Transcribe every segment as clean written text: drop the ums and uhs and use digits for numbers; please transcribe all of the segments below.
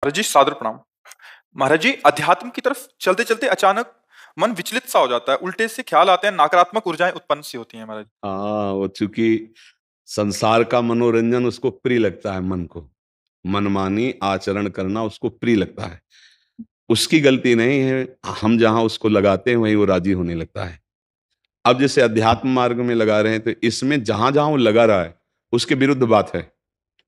महाराज जी सादर प्रणाम। महाराज जी, अध्यात्म की तरफ चलते चलते अचानक मन विचलित सा हो जाता है, उल्टे से ख्याल आते हैं, नकारात्मक ऊर्जाएं उत्पन्न सी होती हैं महाराज। हाँ, वो चूंकि संसार का मनोरंजन उसको प्रिय लगता है, मन को मनमानी आचरण करना उसको प्रिय लगता है। उसकी गलती नहीं है, हम जहां उसको लगाते हैं वहीं वो राजी होने लगता है। अब जैसे अध्यात्म मार्ग में लगा रहे हैं तो इसमें जहां जहां वो लगा रहा है उसके विरुद्ध बात है।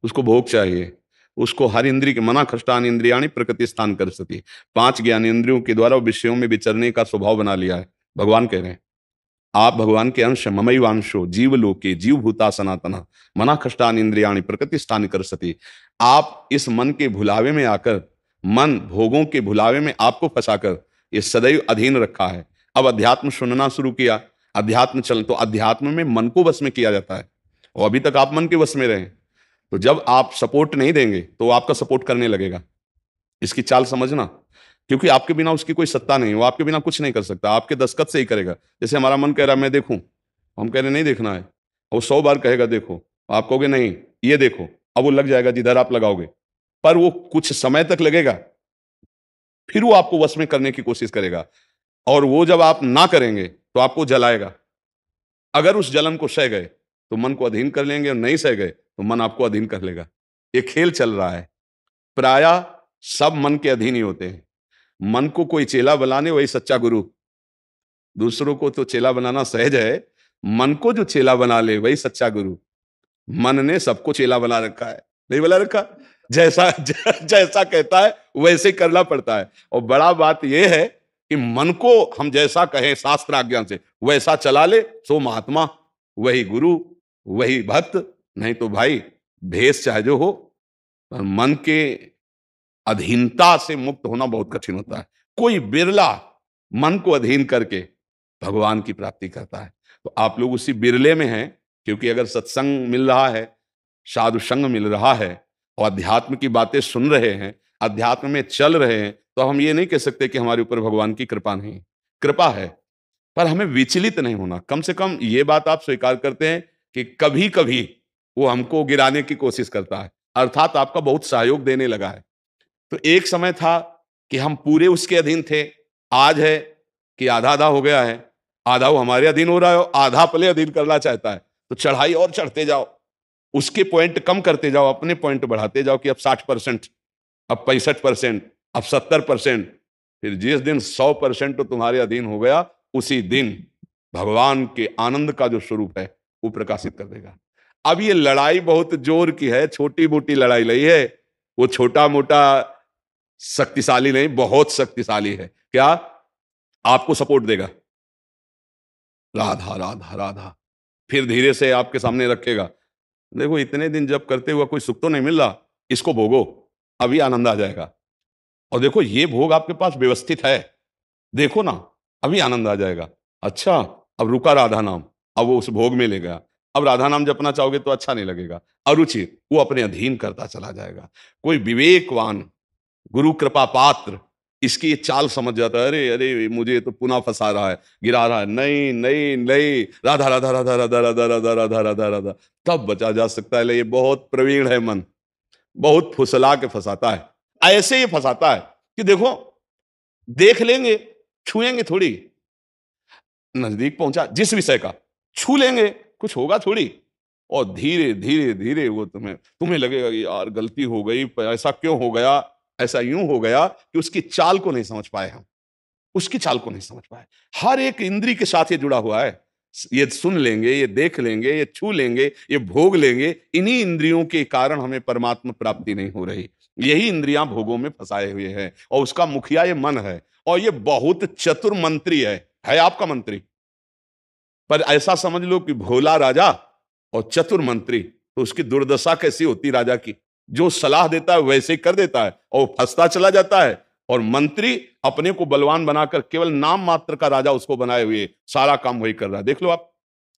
उसको भोग चाहिए, उसको हर इंद्रिय के मना खष्टान इंद्रियाणी प्रकृति स्थान कर सती। पांच ज्ञान इंद्रियों के द्वारा वो विषयों में विचरने का स्वभाव बना लिया है। भगवान कह रहे हैं आप भगवान के अंश ममैवांशो जीव लोके जीव भूता सनातना मना खष्टान इंद्रियाणी प्रकृति स्थान कर सती। आप इस मन के भुलावे में आकर, मन भोगों के भुलावे में आपको फंसाकर ये सदैव अधीन रखा है। अब अध्यात्म सुनना शुरू किया, अध्यात्म चल तो अध्यात्म में मन को वश में किया जाता है और अभी तक आप मन के वश में रहे। तो जब आप सपोर्ट नहीं देंगे तो वो आपका सपोर्ट करने लगेगा। इसकी चाल समझना, क्योंकि आपके बिना उसकी कोई सत्ता नहीं, वो आपके बिना कुछ नहीं कर सकता, आपके दस्तखत से ही करेगा। जैसे हमारा मन कह रहा है मैं देखूं, हम कह रहे नहीं देखना है, वो 100 बार कहेगा देखो, आप कहोगे नहीं ये देखो, अब वो लग जाएगा जिधर आप लगाओगे, पर वो कुछ समय तक लगेगा, फिर वो आपको वश में करने की कोशिश करेगा। और वो जब आप ना करेंगे तो आपको जलाएगा। अगर उस जलन को सह गए तो मन को अधीन कर लेंगे, और नहीं सह गए तो मन आपको अधीन कर लेगा। ये खेल चल रहा है। प्राय सब मन के अधीन ही होते हैं। मन को कोई चेला बनाने वही सच्चा गुरु। दूसरों को तो चेला बनाना सहज है, मन को जो चेला बना ले वही सच्चा गुरु। मन ने सबको चेला बना रखा है, नहीं बना रखा? जैसा जैसा कहता है वैसे ही करना पड़ता है। और बड़ा बात यह है कि मन को हम जैसा कहें शास्त्र आज्ञा से वैसा चला ले, सो महात्मा, वही गुरु, वही भक्त। नहीं तो भाई भेष चाहे जो हो, पर मन के अधीनता से मुक्त होना बहुत कठिन होता है। कोई बिरला मन को अधीन करके भगवान की प्राप्ति करता है। तो आप लोग उसी बिरले में हैं, क्योंकि अगर सत्संग मिल रहा है, साधु संग मिल रहा है और अध्यात्म की बातें सुन रहे हैं, अध्यात्म में चल रहे हैं, तो हम ये नहीं कह सकते कि हमारे ऊपर भगवान की कृपा नहीं। कृपा है, पर हमें विचलित नहीं होना। कम से कम ये बात आप स्वीकार करते हैं कि कभी कभी वो हमको गिराने की कोशिश करता है, अर्थात आपका बहुत सहयोग देने लगा है। तो एक समय था कि हम पूरे उसके अधीन थे, आज है कि आधा आधा हो गया है। आधा वो हमारे अधीन हो रहा है और आधा अपने अधीन करना चाहता है। तो चढ़ाई और चढ़ते जाओ, उसके पॉइंट कम करते जाओ, अपने पॉइंट बढ़ाते जाओ कि अब 60%, अब 65%, अब 70%। फिर जिस दिन 100% तो तुम्हारे अधीन हो गया, उसी दिन भगवान के आनंद का जो स्वरूप है वो प्रकाशित कर देगा। अब ये लड़ाई बहुत जोर की है, छोटी मोटी लड़ाई नहीं है। वो छोटा मोटा शक्तिशाली नहीं, बहुत शक्तिशाली है। क्या? आपको सपोर्ट देगा, राधा राधा राधा, फिर धीरे से आपके सामने रखेगा। देखो इतने दिन जब करते हुआ कोई सुख तो नहीं मिल रहा, इसको भोगो, अभी आनंद आ जाएगा। और देखो ये भोग आपके पास व्यवस्थित है, देखो ना, अभी आनंद आ जाएगा। अच्छा, अब रुका राधा नाम, अब वो उस भोग में ले गया। अब राधा नाम जपना चाहोगे तो अच्छा नहीं लगेगा, अरुचि, वो अपने अधीन करता चला जाएगा। कोई विवेकवान गुरु कृपा पात्र इसकी ये चाल समझ जाता है, अरे अरे मुझे तो पुनः फंसा रहा है, गिरा रहा है, नहीं नहीं नहीं, राधा राधा राधा राधा राधा राधा राधा राधा राधा, तब बचा जा सकता है। ये बहुत प्रवीण है मन, बहुत फुसला के फंसाता है। ऐसे ही फंसाता है कि देखो देख लेंगे, छुएंगे थोड़ी, नजदीक पहुंचा जिस विषय का, छू लेंगे, कुछ होगा थोड़ी। और धीरे धीरे धीरे वो तुम्हें तुम्हें लगेगा कि यार गलती हो गई, ऐसा क्यों हो गया, ऐसा यूं हो गया कि उसकी चाल को नहीं समझ पाए हम, उसकी चाल को नहीं समझ पाए। हर एक इंद्री के साथ ये जुड़ा हुआ है। ये सुन लेंगे, ये देख लेंगे, ये छू लेंगे, ये भोग लेंगे, इन्हीं इंद्रियों के कारण हमें परमात्मा प्राप्ति नहीं हो रही। यही इंद्रियां भोगों में फंसाए हुए हैं और उसका मुखिया ये मन है। और ये बहुत चतुर मंत्री है आपका मंत्री। पर ऐसा समझ लो कि भोला राजा और चतुर मंत्री, तो उसकी दुर्दशा कैसी होती राजा की। जो सलाह देता है वैसे ही कर देता है और फंसता चला जाता है। और मंत्री अपने को बलवान बनाकर केवल नाम मात्र का राजा उसको बनाए हुए सारा काम वही कर रहा है। देख लो आप,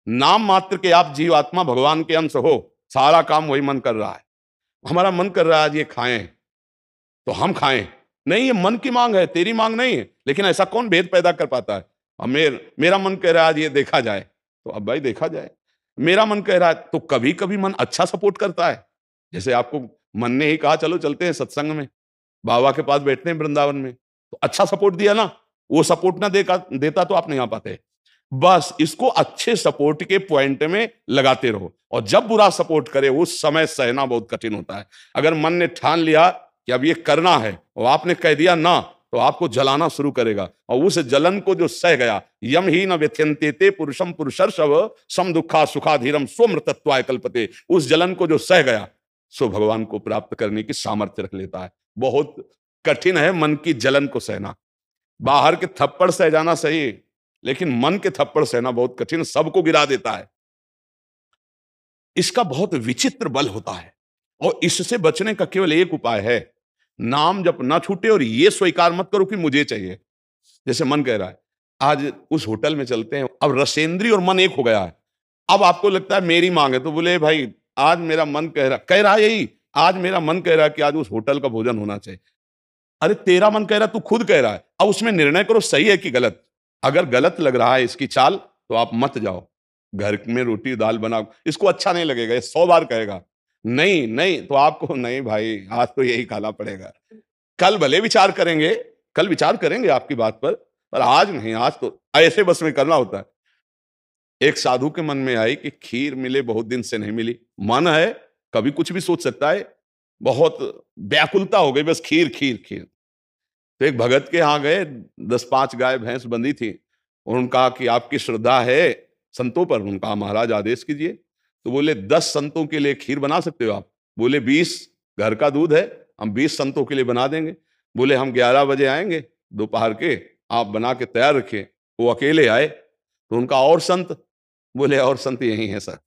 नाम मात्र के आप जीवात्मा भगवान के अंश हो, सारा काम वही मन कर रहा है। हमारा मन कर रहा है आज ये खाएं तो हम खाएं, नहीं ये मन की मांग है, तेरी मांग नहीं है। लेकिन ऐसा कौन भेद पैदा कर पाता है? अब मेरा मन कह रहा है आज ये देखा जाए, तो अब भाई देखा जाए। मेरा मन कह रहा है, तो कभी कभी मन अच्छा सपोर्ट करता है। जैसे आपको मन ने ही कहा चलो चलते हैं सत्संग में, बाबा के पास बैठते हैं वृंदावन में, तो अच्छा सपोर्ट दिया ना, वो सपोर्ट ना देता तो आप नहीं आ पाते। बस इसको अच्छे सपोर्ट के पॉइंट में लगाते रहो, और जब बुरा सपोर्ट करे उस समय सहना बहुत कठिन होता है। अगर मन ने ठान लिया कि अब ये करना है और आपने कह दिया ना, तो आपको जलाना शुरू करेगा, और उस जलन को जो सह गया, यम ही न व्यथ्यन्ते ते पुरुषम पुरुषर्षव सम दुखा सुखाधीरम स्वमृतत्वाय कल्पते, उस जलन को जो सह गया सो भगवान को प्राप्त करने की सामर्थ्य रख लेता है। बहुत कठिन है मन की जलन को सहना। बाहर के थप्पड़ सह जाना सही, लेकिन मन के थप्पड़ सहना बहुत कठिन, सबको गिरा देता है। इसका बहुत विचित्र बल होता है, और इससे बचने का केवल एक उपाय है, नाम जप ना छूटे, और ये स्वीकार मत करो कि मुझे चाहिए। जैसे मन कह रहा है आज उस होटल में चलते हैं, अब रसेंद्री और मन एक हो गया है। अब आपको लगता है मेरी मांग है, तो बोले भाई आज मेरा मन कह रहा है यही, आज मेरा मन कह रहा है कि आज उस होटल का भोजन होना चाहिए। अरे तेरा मन कह रहा है, तू खुद कह रहा है, अब उसमें निर्णय करो सही है कि गलत। अगर गलत लग रहा है इसकी चाल, तो आप मत जाओ। घर में रोटी दाल बनाओ, इसको अच्छा नहीं लगेगा, ये 100 बार कहेगा नहीं नहीं, तो आपको नहीं भाई आज तो यही खाना पड़ेगा। कल भले विचार करेंगे, कल विचार करेंगे आपकी बात पर आज नहीं, आज तो ऐसे बस में करना होता है। एक साधु के मन में आई कि खीर मिले, बहुत दिन से नहीं मिली, मन है कभी कुछ भी सोच सकता है, बहुत व्याकुलता हो गई, बस खीर खीर खीर। तो एक भगत के यहाँ गए, 10-5 गाय भैंस बंधी थी, और उनका कि आपकी श्रद्धा है संतों पर, उनका महाराज आदेश कीजिए। तो बोले 10 संतों के लिए खीर बना सकते हो आप? बोले 20, घर का दूध है, हम 20 संतों के लिए बना देंगे। बोले हम 11 बजे आएंगे दोपहर के, आप बना के तैयार रखिए। वो अकेले आए, तो उनका और संत, बोले और संत यही है सर।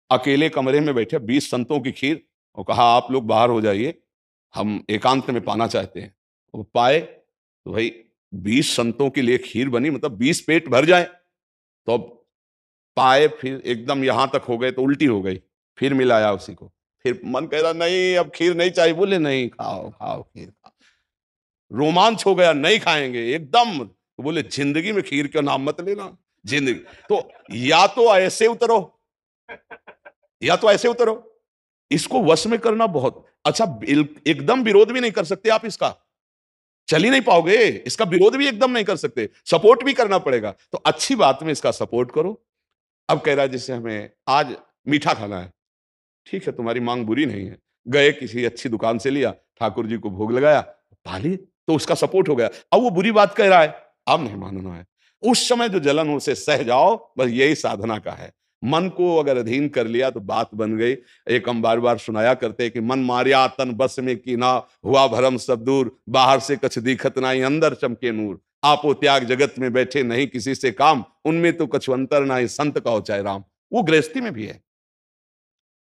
अकेले कमरे में बैठे 20 संतों की खीर, और कहा आप लोग बाहर हो जाइए, हम एकांत में पाना चाहते हैं। वो पाए, तो भाई 20 संतों के लिए खीर बनी, मतलब 20 पेट भर जाए। तो अब पाए, फिर एकदम यहां तक हो गए तो उल्टी हो गई, फिर मिलाया उसी को, फिर मन कह रहा नहीं अब खीर नहीं चाहिए, बोले नहीं खाओ खाओ खीर खाओ। रोमांच हो गया, नहीं खाएंगे एकदम, तो बोले जिंदगी में खीर का नाम मत लेना, जिंदगी तो या तो ऐसे उतरो, या तो ऐसे उतरो। इसको वश में करना बहुत अच्छा, एकदम विरोध भी नहीं कर सकते आप इसका, चल ही नहीं पाओगे, इसका विरोध भी एकदम नहीं कर सकते, सपोर्ट भी करना पड़ेगा। तो अच्छी बात में इसका सपोर्ट करो। अब कह रहा है जैसे हमें आज मीठा खाना है, ठीक है तुम्हारी मांग बुरी नहीं है, गए किसी अच्छी दुकान से लिया, ठाकुर जी को भोग लगाया, पा लिए, तो उसका सपोर्ट हो गया। अब वो बुरी बात कह रहा है, अब नहीं मानना है। उस समय जो जलन हो उसे सह जाओ, बस यही साधना का है। मन को अगर अधीन कर लिया तो बात बन गई। एक हम बार बार सुनाया करते हैं कि मन मारिया तन बस में की ना, हुआ भरम सब दूर, बाहर से कछ दिखत नाई अंदर चमके नूर, आपो त्याग जगत में बैठे नहीं किसी से काम, उनमें तो कछु अंतर ना ही संत का हो चाहे राम। वो गृहस्थी में भी है,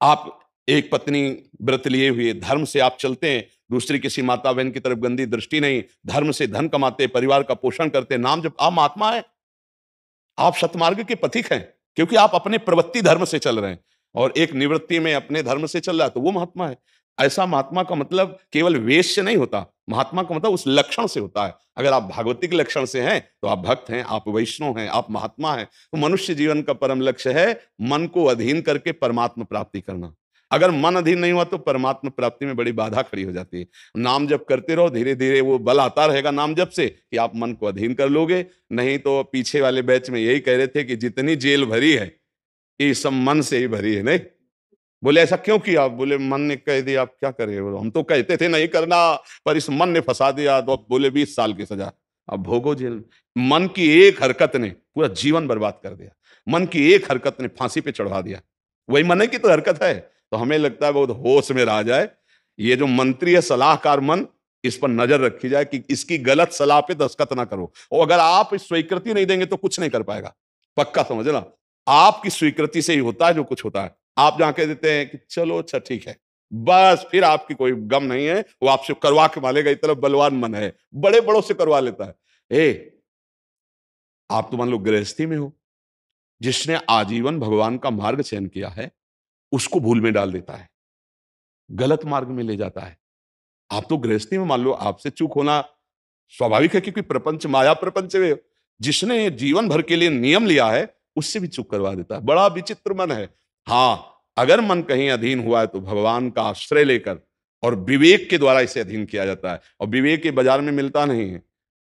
आप एक पत्नी व्रत लिए हुए धर्म से आप चलते हैं, दूसरी किसी माता बहन की तरफ गंदी दृष्टि नहीं, धर्म से धन कमाते, परिवार का पोषण करते, नाम जब आप महात्मा है, आप सतमार्ग के पथिक हैं, क्योंकि आप अपने प्रवृत्ति धर्म से चल रहे हैं, और एक निवृत्ति में अपने धर्म से चल रहा है, तो वो महात्मा है। ऐसा महात्मा का मतलब केवल वेश से नहीं होता, महात्मा का मतलब उस लक्षण से होता है। अगर आप भागवतिक लक्षण से हैं तो आप भक्त हैं, आप वैष्णव हैं, आप महात्मा हैं। तो मनुष्य जीवन का परम लक्ष्य है मन को अधीन करके परमात्मा प्राप्ति करना। अगर मन अधीन नहीं हुआ तो परमात्मा प्राप्ति में बड़ी बाधा खड़ी हो जाती है। नाम जप करते रहो, धीरे धीरे वो बल आता रहेगा नाम जप से कि आप मन को अधीन कर लोगे। नहीं तो पीछे वाले बैच में यही कह रहे थे कि जितनी जेल भरी है ये सब मन से ही भरी है। नहीं बोले ऐसा क्यों किया? बोले मन ने कह दिया, आप क्या करें, हम तो कहते थे नहीं करना, पर इस मन ने फंसा दिया, तो बोले 20 साल की सजा, अब भोगो जेल। मन की एक हरकत ने पूरा जीवन बर्बाद कर दिया, मन की एक हरकत ने फांसी पे चढ़वा दिया। वही मन की तो हरकत है। तो हमें लगता है बहुत होश में रह जाए, ये जो मंत्री है सलाहकार मन, इस पर नजर रखी जाए कि इसकी गलत सलाह पे दस्तखत ना करो। और अगर आप इस स्वीकृति नहीं देंगे तो कुछ नहीं कर पाएगा, पक्का समझना। आपकी स्वीकृति से ही होता है जो कुछ होता है। आप जहां कह देते हैं कि चलो अच्छा ठीक है, बस फिर आपकी कोई गम नहीं है, वो आपसे करवा के मालेगा, इतना बलवान मन है, बड़े बड़ों से करवा लेता है। आप तो मान लो गृहस्थी में हो, जिसने आजीवन भगवान का मार्ग चयन किया है उसको भूल में डाल देता है, गलत मार्ग में ले जाता है। आप तो गृहस्थी में मान लो आपसे चूक होना स्वाभाविक है, क्योंकि प्रपंच माया प्रपंच में जिसने जीवन भर के लिए नियम लिया है उससे भी चूक करवा देता है। बड़ा विचित्र मन है। हाँ, अगर मन कहीं अधीन हुआ है तो भगवान का आश्रय लेकर और विवेक के द्वारा इसे अधीन किया जाता है। और विवेक ये बाजार में मिलता नहीं है,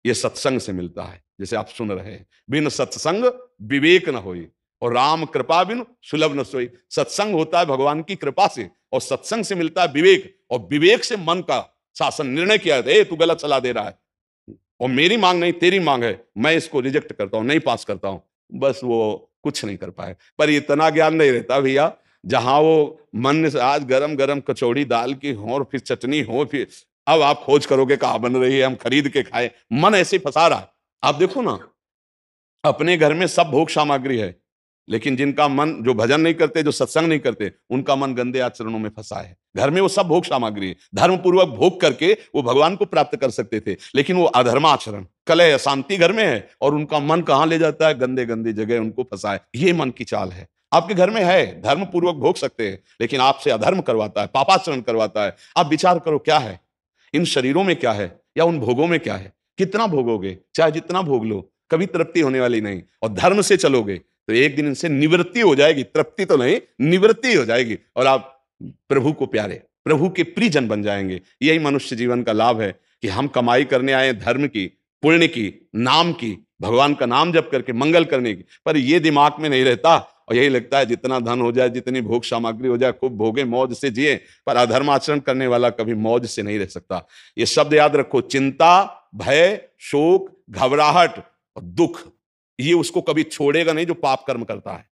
ये सत्संग से मिलता है। जैसे आप सुन रहे हैं, बिन सत्संग विवेक न होई, और राम कृपा बिन सुलभ न सोई। सत्संग होता है भगवान की कृपा से, और सत्संग से मिलता है विवेक, और विवेक से मन का शासन, निर्णय किया जाता है, तू गलत सलाह दे रहा है और मेरी मांग नहीं तेरी मांग है, मैं इसको रिजेक्ट करता हूं, नहीं पास करता हूं। बस वो कुछ नहीं कर पाए। पर इतना ज्ञान नहीं रहता भैया, जहां वो मन से आज गरम गरम कचौड़ी दाल की हो और फिर चटनी हो, फिर अब आप खोज करोगे कहाँ बन रही है, हम खरीद के खाए, मन ऐसे फंसा रहा है। आप देखो ना, अपने घर में सब भोग सामग्री है, लेकिन जिनका मन, जो भजन नहीं करते, जो सत्संग नहीं करते, उनका मन गंदे आचरणों में फंसा है। घर में वो सब भोग सामग्री है, धर्म पूर्वक भोग करके वो भगवान को प्राप्त कर सकते थे, लेकिन वो अधर्माचरण, कलह, अशांति घर में है, और उनका मन कहां ले जाता है, गंदे गंदी जगह उनको फंसा है। ये मन की चाल है। आपके घर में है, धर्म पूर्वक भोग सकते हैं, लेकिन आपसे अधर्म करवाता है, पापाचरण करवाता है। आप विचार करो, क्या है इन शरीरों में, क्या है, या उन भोगों में क्या है? कितना भोगोगे? चाहे जितना भोग लो, कभी तृप्ति होने वाली नहीं। और धर्म से चलोगे तो एक दिन इनसे निवृत्ति हो जाएगी, तृप्ति तो नहीं, निवृत्ति हो जाएगी, और आप प्रभु को प्यारे, प्रभु के प्रियजन बन जाएंगे। यही मनुष्य जीवन का लाभ है कि हम कमाई करने आए धर्म की, पुण्य की, नाम की, भगवान का नाम जप करके मंगल करने की, पर ये दिमाग में नहीं रहता, और यही लगता है जितना धन हो जाए, जितनी भोग सामग्री हो जाए, खूब भोगे, मौज से जिए। पर अधर्म आचरण करने वाला कभी मौज से नहीं रह सकता। ये शब्द याद रखो, चिंता, भय, शोक, घबराहट और दुख, ये उसको कभी छोड़ेगा नहीं जो पाप कर्म करता है।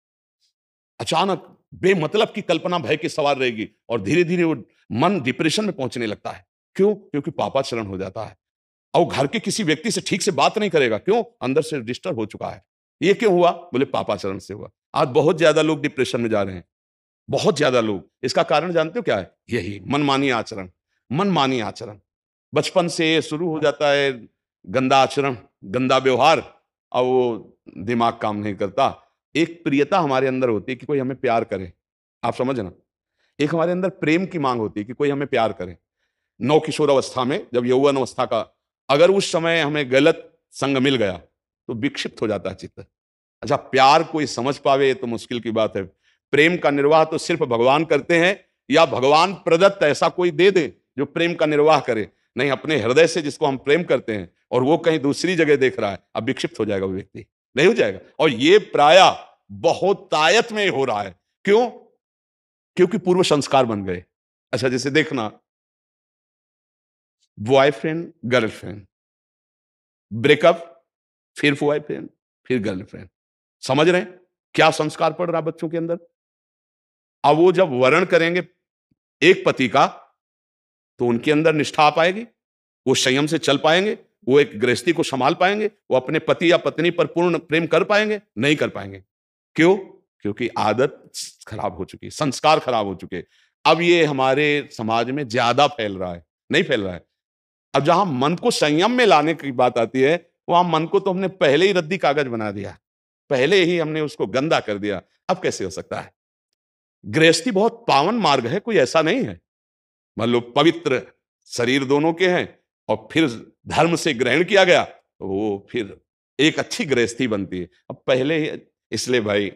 अचानक बेमतलब की कल्पना भय की सवार रहेगी, और धीरे धीरे वो मन डिप्रेशन में पहुंचने लगता है। क्यों? क्योंकि पापाचरण हो जाता है। और घर के किसी व्यक्ति से ठीक से बात नहीं करेगा, क्यों? अंदर से डिस्टर्ब हो चुका है। ये क्यों हुआ? बोले पापाचरण से हुआ। आज बहुत ज्यादा लोग डिप्रेशन में जा रहे हैं, बहुत ज्यादा लोग। इसका कारण जानते हो क्या है? यही मनमानी आचरण, मनमानी आचरण। बचपन से शुरू हो जाता है गंदा आचरण, गंदा व्यवहार, और वो दिमाग काम नहीं करता। एक प्रियता हमारे अंदर होती है कि कोई हमें प्यार करे, आप समझ ना। एक हमारे अंदर प्रेम की मांग होती है कि कोई हमें प्यार करे। नौ किशोर अवस्था में, जब यौवन अवस्था का, अगर उस समय हमें गलत संग मिल गया तो विक्षिप्त हो जाता है चित्त। अच्छा, प्यार कोई समझ पावे ये तो मुश्किल की बात है। प्रेम का निर्वाह तो सिर्फ भगवान करते हैं, या भगवान प्रदत्त ऐसा कोई दे दे जो प्रेम का निर्वाह करे। नहीं, अपने हृदय से जिसको हम प्रेम करते हैं और वो कहीं दूसरी जगह देख रहा है, अब विक्षिप्त हो जाएगा वो व्यक्ति, नहीं हो जाएगा। और ये प्राय बहुत तायत में हो रहा है। क्यों? क्योंकि पूर्व संस्कार बन गए। अच्छा, जैसे देखना, बॉयफ्रेंड गर्लफ्रेंड, ब्रेकअप, फिर बॉयफ्रेंड, फिर गर्लफ्रेंड। समझ रहे हैं क्या संस्कार पड़ रहा बच्चों के अंदर? अब वो जब वर्ण करेंगे एक पति का, तो उनके अंदर निष्ठा आ पाएगी, वो संयम से चल पाएंगे, वो एक गृहस्थी को संभाल पाएंगे, वो अपने पति या पत्नी पर पूर्ण प्रेम कर पाएंगे? नहीं कर पाएंगे। क्यों? क्योंकि आदत खराब हो चुकी, संस्कार खराब हो चुके। अब ये हमारे समाज में ज्यादा फैल रहा है, नहीं फैल रहा है। अब जहां मन को संयम में लाने की बात आती है, वहां मन को तो हमने पहले ही रद्दी कागज बना दिया, पहले ही हमने उसको गंदा कर दिया। अब कैसे हो सकता है? गृहस्थी बहुत पावन मार्ग है, कोई ऐसा नहीं है। मान लो पवित्र शरीर दोनों के हैं, और फिर धर्म से ग्रहण किया गया, तो वो फिर एक अच्छी गृहस्थी बनती है। अब पहले ही, इसलिए भाई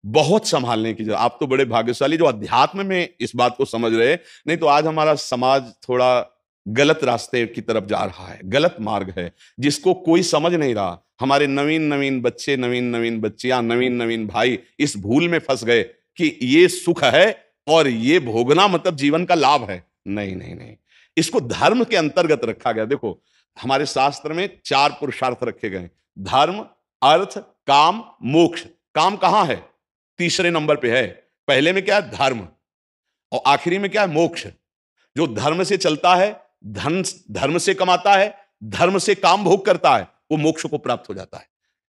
बहुत संभालने की जरूरत। आप तो बड़े भाग्यशाली जो अध्यात्म में इस बात को समझ रहे, नहीं तो आज हमारा समाज थोड़ा गलत रास्ते की तरफ जा रहा है, गलत मार्ग है जिसको कोई समझ नहीं रहा। हमारे नवीन नवीन बच्चे, नवीन नवीन बच्चियां, नवीन नवीन भाई इस भूल में फंस गए कि ये सुख है और ये भोगना मतलब जीवन का लाभ है। नहीं नहीं नहीं, इसको धर्म के अंतर्गत रखा गया। देखो, हमारे शास्त्र में 4 पुरुषार्थ रखे गए, धर्म, अर्थ, काम, मोक्ष। काम कहां है? तीसरे नंबर पे है। पहले में क्या है? धर्म। और आखिरी में क्या है? मोक्ष। जो धर्म से चलता है, धन धर्म से कमाता है, धर्म से काम भोग करता है, वो मोक्ष को प्राप्त हो जाता है।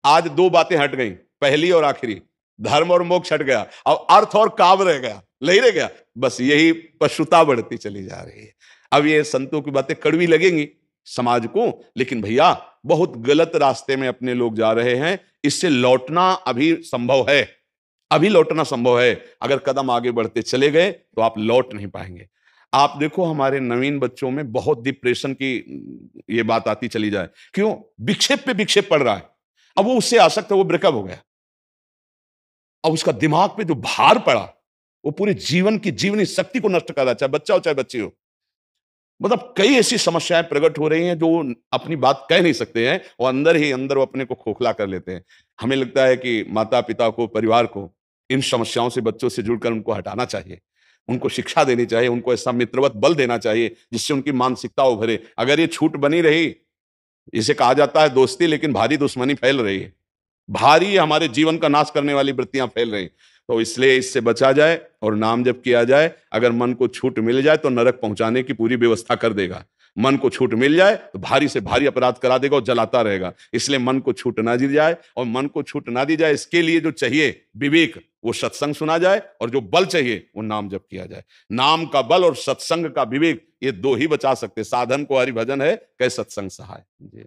आज 2 बातें हट गई, पहली और आखिरी, धर्म और मोक्ष हट गया, अब अर्थ और काम रह गया, नहीं रह गया। बस यही पशुता बढ़ती चली जा रही है। अब ये संतों की बातें कड़वी लगेंगी समाज को, लेकिन भैया बहुत गलत रास्ते में अपने लोग जा रहे हैं। इससे लौटना अभी संभव है, अभी लौटना संभव है। अगर कदम आगे बढ़ते चले गए तो आप लौट नहीं पाएंगे। आप देखो, हमारे नवीन बच्चों में बहुत डिप्रेशन की ये बात आती चली जाए। क्यों? विक्षेप पे विक्षेप पड़ रहा है। अब वो उससे आसक्त है, वो ब्रेकअप हो गया, अब उसका दिमाग पे जो भार पड़ा वो पूरे जीवन की जीवनी शक्ति को नष्ट कर रहा है, चाहे बच्चा हो चाहे बच्ची हो। मतलब कई ऐसी समस्याएं प्रकट हो रही हैं जो अपनी बात कह नहीं सकते हैं और अंदर ही अंदर वो अपने को खोखला कर लेते हैं। हमें लगता है कि माता पिता को, परिवार को इन समस्याओं से, बच्चों से जुड़कर उनको हटाना चाहिए, उनको शिक्षा देनी चाहिए, उनको ऐसा मित्रवत बल देना चाहिए जिससे उनकी मानसिकता उभरे। अगर ये छूट बनी रही, इसे कहा जाता है दोस्ती, लेकिन भारी दुश्मनी फैल रही है, भारी हमारे जीवन का नाश करने वाली वृत्तियां फैल रही। तो इसलिए इससे बचा जाए और नाम जप किया जाए। अगर मन को छूट मिल जाए तो नरक पहुंचाने की पूरी व्यवस्था कर देगा। मन को छूट मिल जाए तो भारी से भारी अपराध करा देगा और जलाता रहेगा। इसलिए मन को छूट ना दी जाए, और मन को छूट ना दी जाए इसके लिए जो चाहिए विवेक, वो सत्संग सुना जाए, और जो बल चाहिए वो नाम जप किया जाए। नाम का बल और सत्संग का विवेक, ये दो ही बचा सकते। साधन को हरिभजन है, कह सत्संग सहाय। जी।